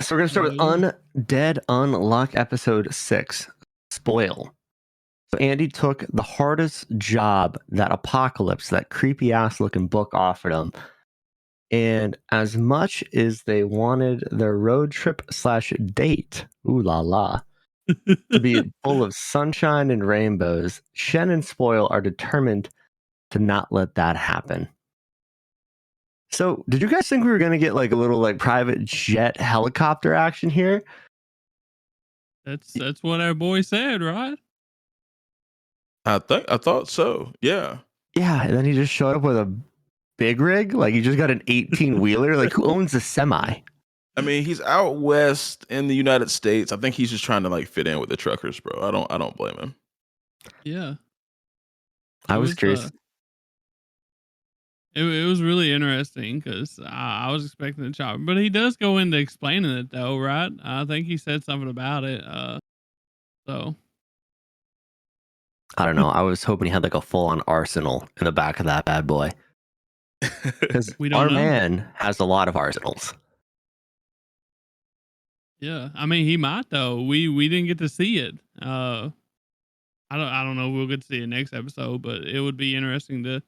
So we're gonna start with Undead Unluck episode 6. Spoil. So Andy took the hardest job that Apocalypse, that creepy ass looking book, offered him. And as much as they wanted their road trip / date, ooh la la, to be full of sunshine and rainbows, Shen and Spoil are determined to not let that happen. So, did you guys think we were gonna get like a little like private jet helicopter action here? That's what our boy said, right? I thought so. Yeah. Yeah, and then he just showed up with a big rig. Like he just got an 18-wheeler. Like who owns a semi? I mean, he's out west in the United States. I think he's just trying to like fit in with the truckers, bro. I don't blame him. Yeah. I was curious. It was really interesting because I was expecting a chopper, but he does go into explaining it though, right? I think he said something about it. So I don't know. I was hoping he had like a full-on arsenal in the back of that bad boy. Because our man has a lot of arsenals. Yeah, I mean he might though. We didn't get to see it. I don't know if we'll get to see it next episode, but it would be interesting to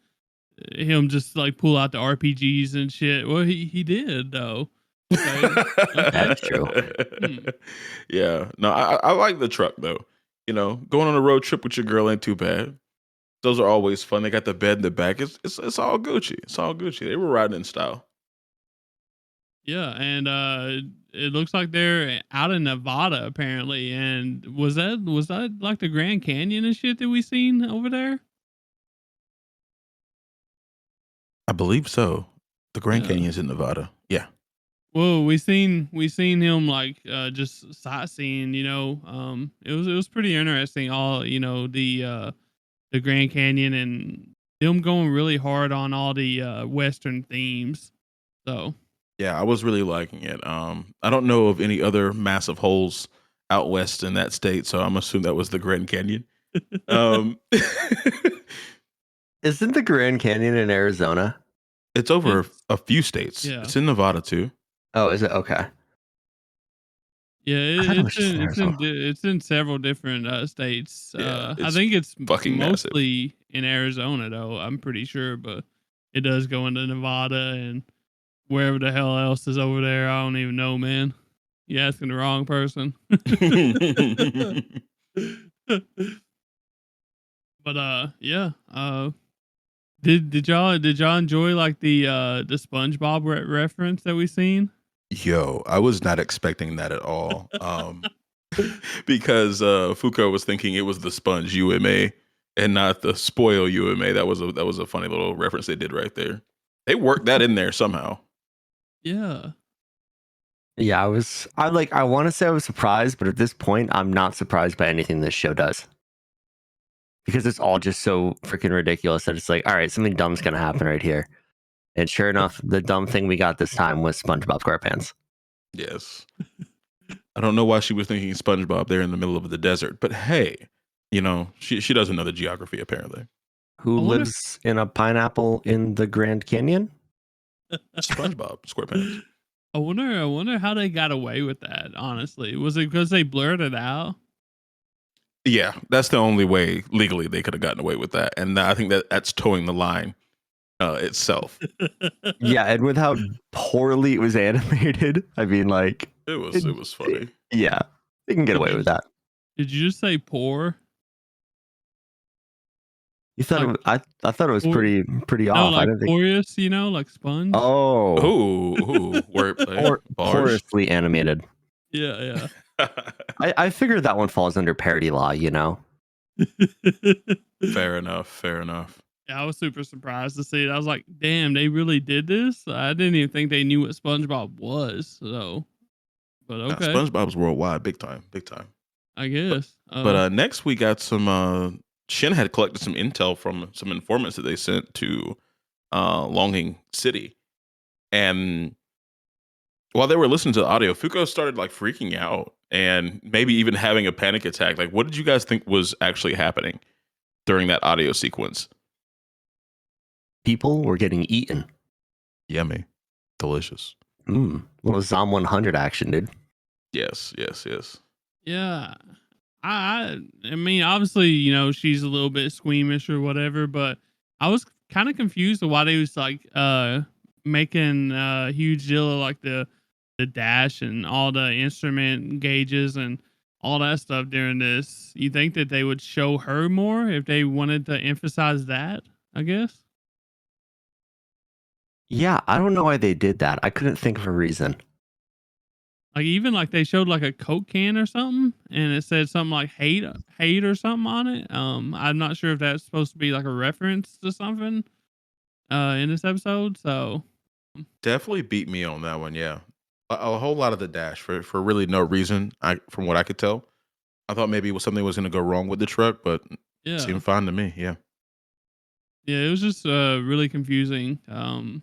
him just like pull out the RPGs and shit. Well, he did though. Okay. That's true. Yeah. No, I like the truck though. You know, going on a road trip with your girl ain't too bad. Those are always fun. They got the bed in the back. It's all Gucci. It's all Gucci. They were riding in style. Yeah, and it looks like they're out in Nevada apparently. And was that like the Grand Canyon and shit that we seen over there? I believe so. The Grand Canyon's in Nevada. Yeah. Well, we seen him like just sightseeing, you know. It was pretty interesting. All the Grand Canyon and them going really hard on all the Western themes. So yeah, I was really liking it. I don't know of any other massive holes out west in that state, so I'm assuming that was the Grand Canyon. Isn't the Grand Canyon in Arizona? It's over a few states. Yeah. It's in Nevada too. Oh, is it? Okay. Yeah, it's in several different states. I think it's fucking mostly massive. in Arizona though. I'm pretty sure, but it does go into Nevada and wherever the hell else is over there. I don't even know, man. You're asking the wrong person. But yeah. Did y'all enjoy like the SpongeBob reference that we seen? Yo, I was not expecting that at all. Because Foucault was thinking it was the sponge UMA and not the spoil UMA. That was a funny little reference they did right there. They worked that in there somehow. Yeah. Yeah, I want to say I was surprised, but at this point, I'm not surprised by anything this show does. Because it's all just so freaking ridiculous that it's like, all right, something dumb's going to happen right here. And sure enough, the dumb thing we got this time was SpongeBob SquarePants. Yes. I don't know why she was thinking SpongeBob there in the middle of the desert, but hey, you know, she doesn't know the geography apparently. Who lives in a pineapple in the Grand Canyon? SpongeBob SquarePants. I wonder how they got away with that, honestly. Was it because they blurred it out? Yeah, that's the only way legally they could have gotten away with that. And I think that's towing the line itself. Yeah, and with how poorly it was animated, I mean, like... It was funny. Yeah, they can get away with that. Did you just say poor? You thought like, I thought it was pretty off. Like I didn't think... porous, you know, like sponge. Oh, wordplay. Porously animated. Yeah. I figured that one falls under parody law, you know. Fair enough. Yeah, I was super surprised to see it. I was like, damn, they really did this? I didn't even think they knew what SpongeBob was. So, but okay. SpongeBob's worldwide, big time. I guess. But next we got some. Shin had collected some intel from some informants that they sent to Longing City, and while they were listening to the audio, Foucault started like freaking out and maybe even having a panic attack. Like, what did you guys think was actually happening during that audio sequence? People were getting eaten. Yummy. Delicious. Little Zom 100 action, dude. Yes, yes, yes. Yeah. I mean, obviously, she's a little bit squeamish or whatever, but I was kind of confused of why they was like making a huge deal of like the dash and all the instrument gauges and all that stuff during this. You think that they would show her more if they wanted to emphasize that, I guess? Yeah, I don't know why they did that. I couldn't think of a reason. Like even like they showed like a Coke can or something, and it said something like hate or something on it. I'm not sure if that's supposed to be like a reference to something in this episode. So Definitely beat me on that one. Yeah, a whole lot of the dash for really no reason. From what I could tell, I thought maybe something was going to go wrong with the truck, but it yeah, seemed fine to me. Yeah. yeah, it was just really confusing. And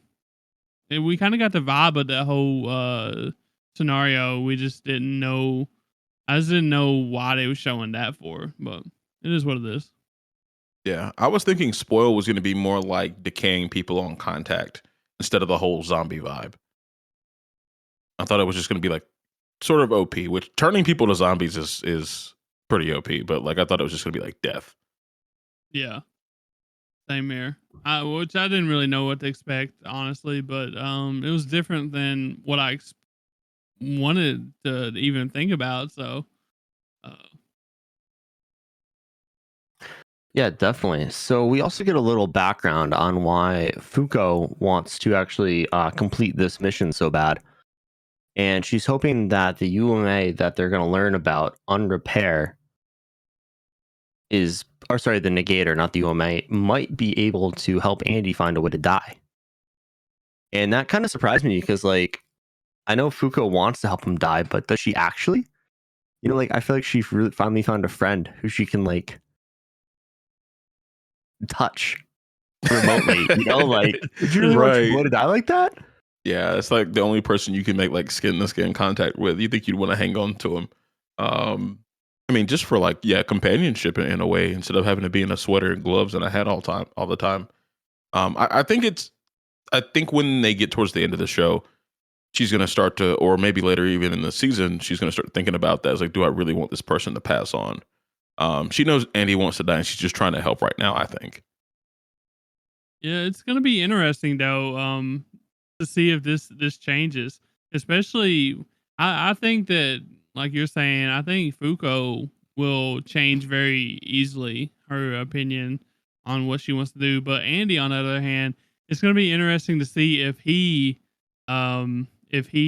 we kind of got the vibe of that whole scenario. We just didn't know. I just didn't know why they were showing that for, but it is what it is. Yeah, I was thinking spoil was going to be more like decaying people on contact instead of the whole zombie vibe. I thought it was just going to be like sort of OP, which turning people to zombies is pretty OP, but like I thought it was just going to be like death. Yeah. Same here. Which I didn't really know what to expect, honestly, but it was different than what I wanted to even think about. So, uh, Yeah, definitely. So we also get a little background on why Fuko wants to actually complete this mission so bad. And she's hoping that the UMA that they're going to learn about on repair is, or sorry, the negator, not the UMA, might be able to help Andy find a way to die. And that kind of surprised me because, like, I know Fuko wants to help him die, but does she actually? You know, like, I feel like she really finally found a friend who she can, like, touch remotely. You know, like, would you really want your Right. boy to die like that? Yeah, it's like the only person you can make like skin to skin contact with. You think you'd want to hang on to him. I mean, just for like, yeah, companionship in a way, instead of having to be in a sweater and gloves and a hat all the time. I think when they get towards the end of the show, she's gonna start to, or maybe later even in the season, she's gonna start thinking about that. It's like, do I really want this person to pass on? She knows Andy wants to die, and she's just trying to help right now, I think. yeah, it's gonna be interesting though, to see if this changes. Especially, I think that, like you're saying, I think Fuko will change very easily her opinion on what she wants to do. But Andy, on the other hand, it's gonna be interesting to see if he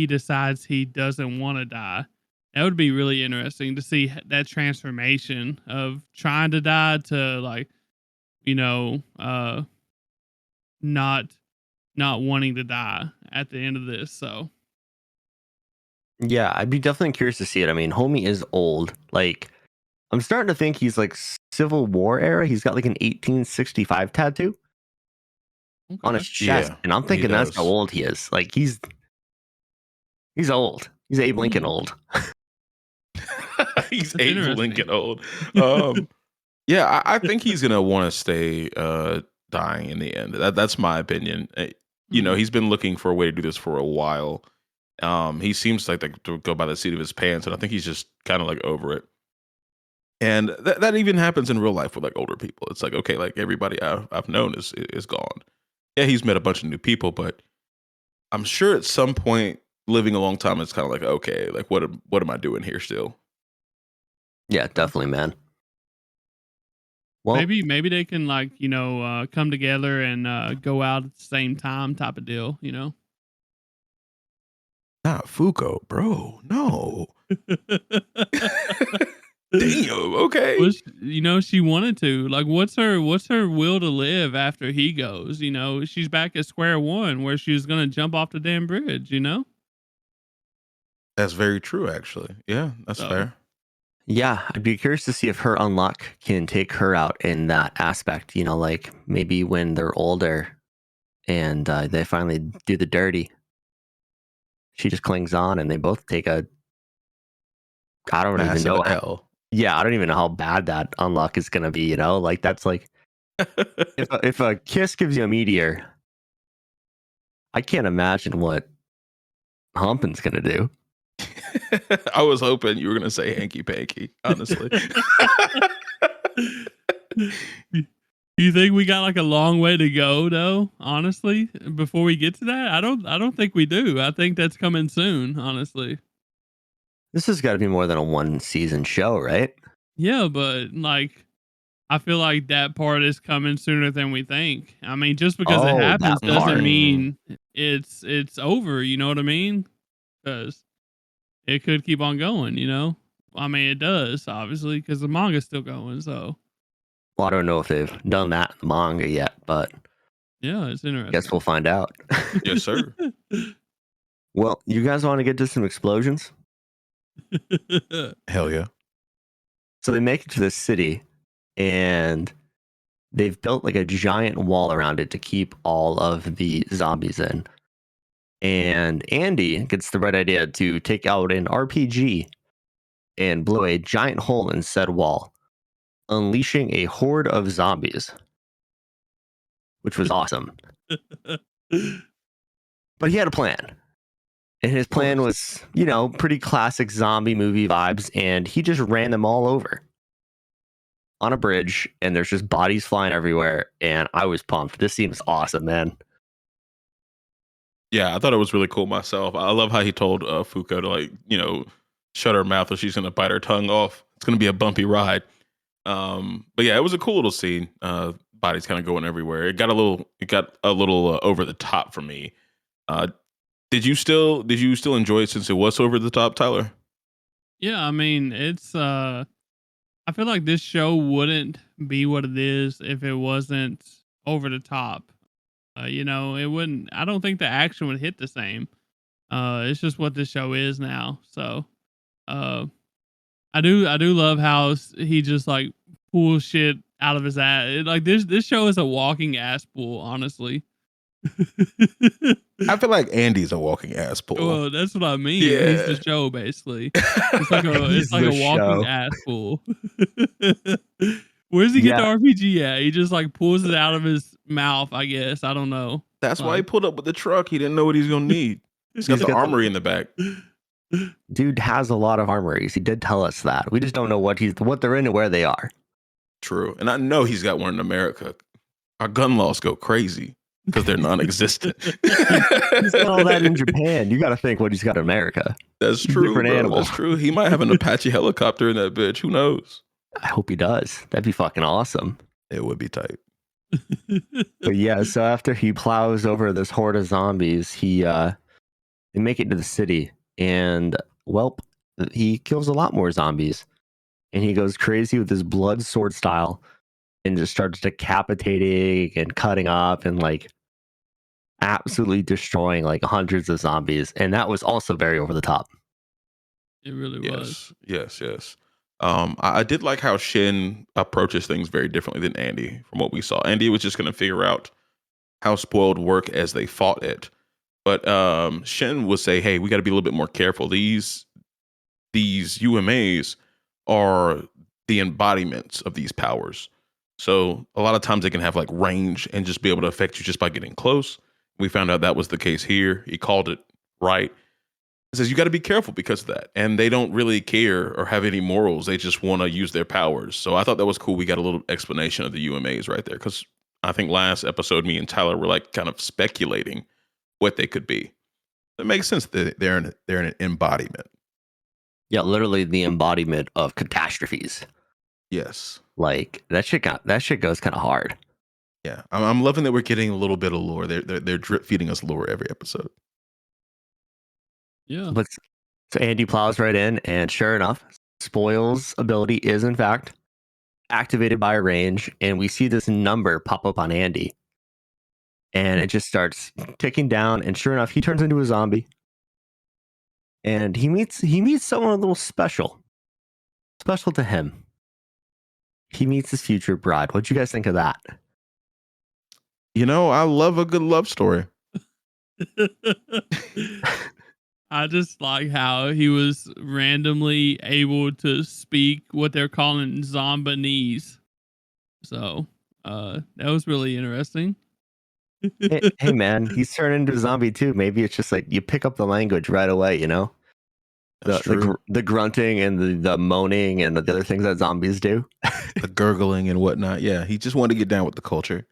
decides he doesn't want to die. That would be really interesting to see that transformation of trying to die to like, you know, not not wanting to die at the end of this. So Yeah, I'd be definitely curious to see it. I mean, homie is old. Like, I'm starting to think he's like Civil War era. He's got like an 1865 tattoo on okay, his chest, Yeah, and I'm he thinking that's how does. old he is. Like, he's old. He's Abe Lincoln old. He's that's Abe interesting. Lincoln old. Um, yeah, I think he's gonna want to stay dying in the end. That's my opinion. You know, Hmm. he's been looking for a way to do this for a while. He seems like to go by the seat of his pants, and I think he's just kind of like over it. And that even happens in real life with like older people. It's like, okay, like everybody I've known is gone. Yeah, he's met a bunch of new people, but I'm sure at some point living a long time, it's kind of like, okay, like what am I doing here still? Yeah, definitely, man. Well, Maybe they can like come together and go out at the same time type of deal. Not Fuko, bro. No. Damn. Okay. Was she wanted to like what's her will to live after he goes? She's back at square one where she was gonna jump off the damn bridge. That's very true, actually. Yeah, that's So fair. yeah, I'd be curious to see if her unluck can take her out in that aspect. You know, like maybe when they're older and they finally do the dirty, she just clings on and they both take a, I don't even Massive know. L. Yeah, I don't even know how bad that unluck is going to be. You know, like that's like, if a kiss gives you a meteor, I can't imagine what humping's going to do. I was hoping you were gonna say hanky panky, honestly. You think we got like a long way to go though, honestly, before we get to that? I don't think we do. I think that's coming soon, honestly. This has got to be more than a 1 season show, right? Yeah, but like I feel like that part is coming sooner than we think. I mean, just because it Oh, happens that doesn't part. mean it's over, you know what I mean? Cuz it could keep on going, you know? I mean, it does, obviously, cuz the manga's still going, so Well, I don't know if they've done that in the manga yet, but yeah, it's guess we'll interesting. find out. Yes, sir. Well, you guys want to get to some explosions? Hell yeah. So they make it to the city, and they've built like a giant wall around it to keep all of the zombies in. And Andy gets the right idea to take out an RPG and blow a giant hole in said wall, unleashing a horde of zombies, which was awesome. But he had a plan. And his plan was, pretty classic zombie movie vibes. And he just ran them all over on a bridge. And there's just bodies flying everywhere. And I was pumped. This scene was awesome, man. Yeah, I thought it was really cool myself. I love how he told Fuko to shut her mouth or she's gonna bite her tongue off. It's gonna be a bumpy ride. But yeah, it was a cool little scene. Bodies kind of going everywhere. It got a little over the top for me. Did you still enjoy it since it was over the top, Tyler? Yeah, I mean, it's I feel like this show wouldn't be what it is if it wasn't over the top. It wouldn't. I don't think the action would hit the same. It's just what this show is now. So, uh, I do love how he just like pulls shit out of his ass. Like this show is a walking ass pool, honestly. I feel like Andy's a walking ass pool. Well, that's what I mean. Yeah. He's the show, basically. It's like a walking show. ass pool. Where's he get the RPG at? He just like pulls it out of his mouth, I guess. I don't know. That's why he pulled up with the truck. He didn't know what he's gonna need. He's got the armory in the back. Dude has a lot of armories. He did tell us that. We just don't know what they're in and where they are. True. And I know he's got one in America. Our gun laws go crazy because they're non-existent. He's got all that in Japan. You got to think what he's got in America. That's true. Different Bro. animal. That's true. He might have an Apache helicopter in that bitch. Who knows? I hope he does. That'd be fucking awesome. It would be tight. But yeah, so after he plows over this horde of zombies, they make it to the city, and he kills a lot more zombies, and he goes crazy with his blood sword style, and just starts decapitating and cutting up and like absolutely destroying like hundreds of zombies, and that was also very over the top. It really was. Yes. I did like how Shin approaches things very differently than Andy from what we saw. Andy was just going to figure out how spoiled work as they fought it. But Shin would say, hey, we got to be a little bit more careful. These UMAs are the embodiments of these powers. So a lot of times they can have like range and just be able to affect you just by getting close. We found out that was the case here. He called it right. He says you got to be careful because of that. And they don't really care or have any morals. They just want to use their powers. So I thought that was cool. We got a little explanation of the UMAs right there. Because I think last episode, me and Tyler were like kind of speculating what they could be. It makes sense that they're an embodiment. Yeah, literally the embodiment of catastrophes. Yes. Like that shit goes kind of hard. Yeah, I'm loving that we're getting a little bit of lore. They're drip feeding us lore every episode. Yeah. But so Andy plows right in, and sure enough, Spoil's ability is in fact activated by a range, and we see this number pop up on Andy, and it just starts ticking down. And sure enough, he turns into a zombie, and he meets someone a little special to him. He meets his future bride. What'd you guys think of that? I love a good love story. I just like how he was randomly able to speak what they're calling Zombinese. So that was really interesting. Hey man, he's turned into a zombie too. Maybe it's just like you pick up the language right away, That's true. The grunting and the moaning and the other things that zombies do. The gurgling and whatnot. Yeah, he just wanted to get down with the culture.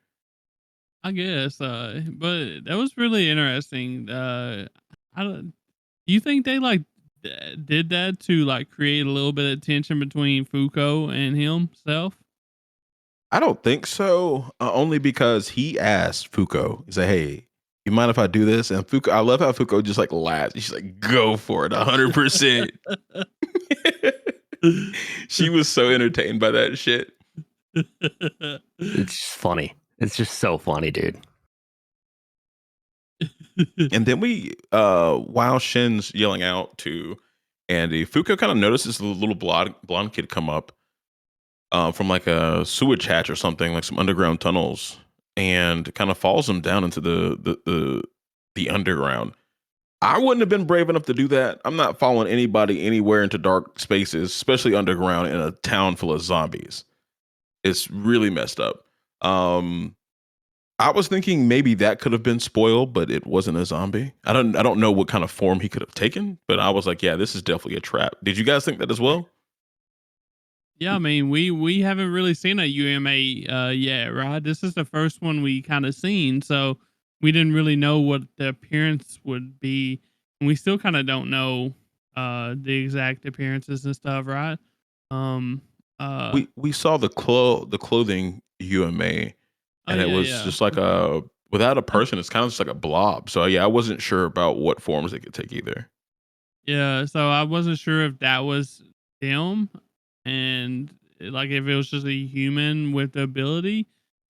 I guess, but that was really interesting. I don't. Do you think they like did that to like create a little bit of tension between Foucault and himself? I don't think so. Only because he asked Foucault. He said, "Hey, you mind if I do this?" And Foucault, I love how Foucault just like laughs. She's like, "Go for it, 100%." She was so entertained by that shit. It's just funny. It's just so funny, dude. And then while Shin's yelling out to Andy, Foucault kind of notices the little blonde kid come up from like a sewage hatch or something, like some underground tunnels, and kind of falls him down into the underground. I wouldn't have been brave enough to do that. I'm not following anybody anywhere into dark spaces, especially underground in a town full of zombies. It's really messed up. I was thinking maybe that could have been spoiled, but it wasn't a zombie. I don't know what kind of form he could have taken, but I was like, yeah, this is definitely a trap. Did you guys think that as well? Yeah, I mean, we haven't really seen a UMA yet, right? This is the first one we kind of seen, so we didn't really know what the appearance would be, and we still kind of don't know the exact appearances and stuff, right? Um, uh, We saw the clothing UMA, oh and it yeah, was yeah. just like a without a person. It's kind of just like a blob. So yeah, I wasn't sure about what forms they could take either. Yeah, so I wasn't sure if that was them and like if it was just a human with the ability.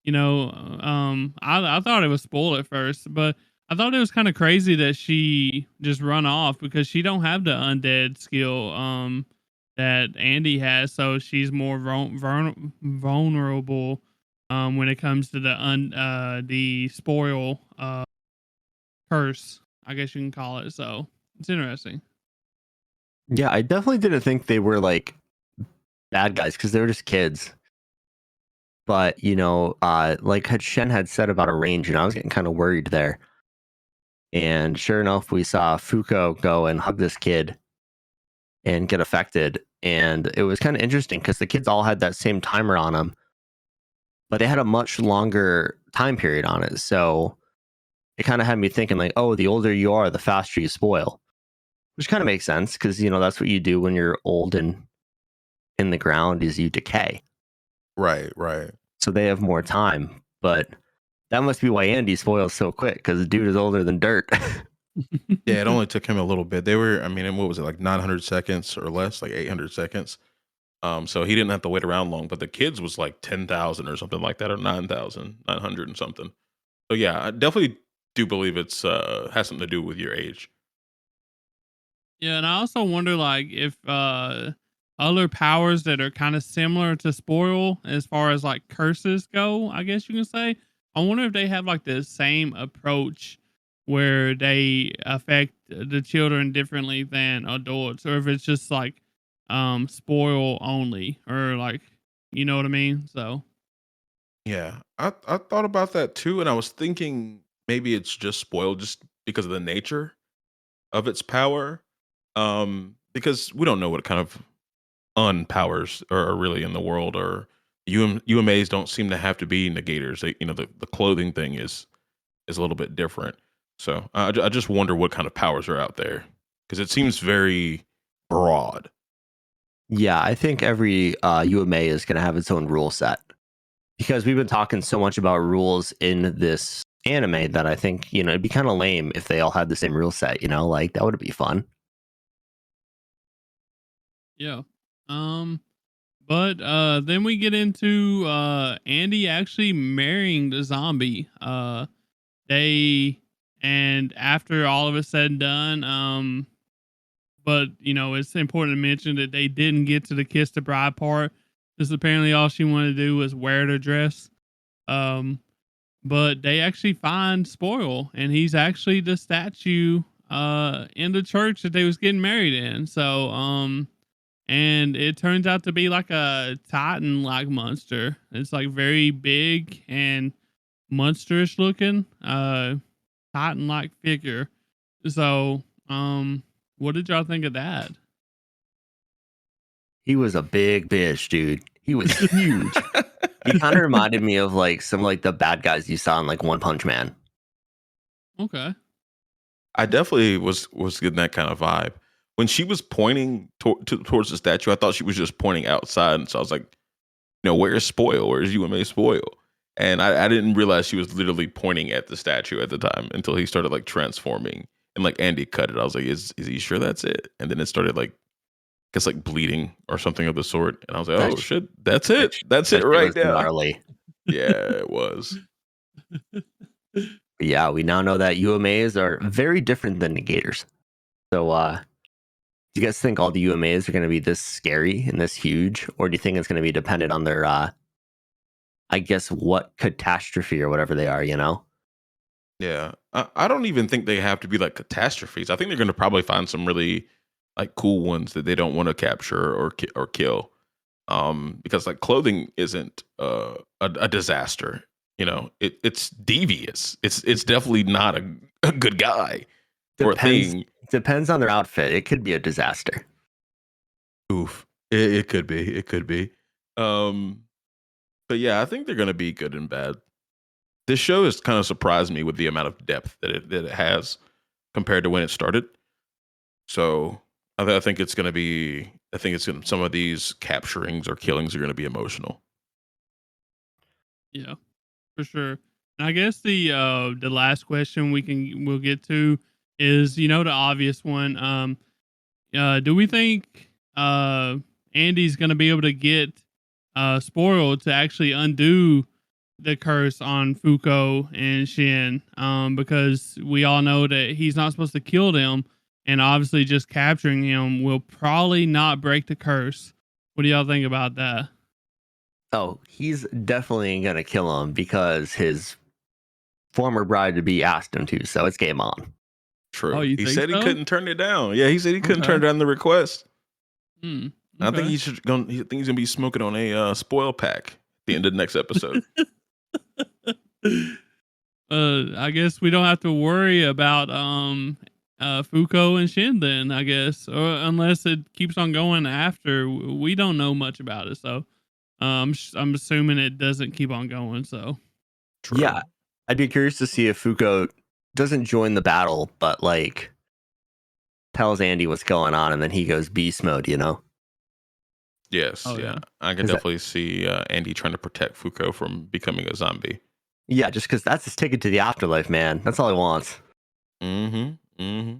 I thought it was spoiled at first, but I thought it was kind of crazy that she just run off because she don't have the undead skill that Andy has, so she's more vulnerable when it comes to the spoil curse, I guess you can call it. So it's interesting. Yeah, I definitely didn't think they were like bad guys because they were just kids. But like Shen had said about a range, I was getting kind of worried there. And sure enough, we saw Fuko go and hug this kid and get affected. And it was kind of interesting because the kids all had that same timer on them, but they had a much longer time period on it. So it kind of had me thinking like, oh, the older you are, the faster you spoil, which kind of makes sense because that's what you do when you're old and in the ground is you decay. Right, right. So they have more time, but that must be why Andy spoils so quick because the dude is older than dirt. Yeah, it only took him a little bit. They were, I mean, what was it, like 900 seconds or less, like 800 seconds. So he didn't have to wait around long, but the kids was like 10,000 or something like that, or 9,900 and something. So yeah, I definitely do believe it's has something to do with your age. Yeah, and I also wonder like if other powers that are kind of similar to spoil as far as like curses go, I guess you can say. I wonder if they have like the same approach where they affect the children differently than adults, or if it's just like spoil only, or like you know what I mean? So Yeah, I thought about that too, and I was thinking maybe it's just spoiled just because of the nature of its power. Because we don't know what kind of unpowers are really in the world, or UMAs don't seem to have to be negators. They, the clothing thing is a little bit different. So I just wonder what kind of powers are out there because it seems very broad. Yeah, I think every UMA is going to have its own rule set because we've been talking so much about rules in this anime that I think, it'd be kind of lame if they all had the same rule set, like that would be fun. yeah. But then we get into Andy actually marrying the zombie. They and after all of it's said and done, but it's important to mention that they didn't get to the kiss the bride part. Because apparently all she wanted to do was wear the dress. Um, but they actually find Spoil, and he's actually the statue in the church that they was getting married in. So and it turns out to be like a titan like monster. It's like very big and monstrous looking titan like figure. So what did y'all think of that? He was a big bitch, dude. He was huge. He kind of reminded me of like some like the bad guys you saw in like One Punch Man. Okay. I definitely was getting that kind of vibe. When she was pointing towards the statue, I thought she was just pointing outside. And so I was like, where's Spoil? Where's UMA Spoil? And I didn't realize she was literally pointing at the statue at the time until he started like transforming. And like Andy cut it. I was like, is he sure that's it? And then it started like, I guess like bleeding or something of the sort. And I was like, oh shit, that's it. That's it right now. Gnarly. Yeah, it was. Yeah, we now know that UMAs are very different than negators. So, do you guys think all the UMAs are going to be this scary and this huge? Or do you think it's going to be dependent on their, I guess, what catastrophe or whatever they are, Yeah. I don't even think they have to be like catastrophes. I think they're going to probably find some really like cool ones that they don't want to capture or kill. Because like clothing isn't a disaster. It's devious. It's definitely not a good guy or a thing. Depends on their outfit. It could be a disaster. Oof. It could be. It could be. But yeah, I think they're going to be good and bad. This show has kind of surprised me with the amount of depth that it has compared to when it started. So I think it's going to be. I think some of these capturings or killings are going to be emotional. Yeah, for sure. And I guess the last question we'll get to is the obvious one. Do we think Andy's going to be able to get Spoiled to actually undo the curse on Fuko and Shin? Because we all know that he's not supposed to kill them, and obviously just capturing him will probably not break the curse. What do y'all think about that? Oh, he's definitely going to kill him because his former bride-to-be asked him to, so it's game on. True. Oh, you he think said so? he couldn't turn it down. Yeah, he said he couldn't turn down the request. Okay. I think he's gonna be smoking on a spoil pack at the end of the next episode. I guess we don't have to worry about Fuko and Shin then, I guess, or unless it keeps on going after. We don't know much about it, so I'm assuming it doesn't keep on going. So True. Yeah, I'd be curious to see if Fuko doesn't join the battle, but like tells Andy what's going on, and then he goes beast mode. Yes. Oh, yeah. yeah. I can definitely see Andy trying to protect Fuko from becoming a zombie. Yeah, just because that's his ticket to the afterlife, man. That's all he wants. Mm-hmm. Mm-hmm.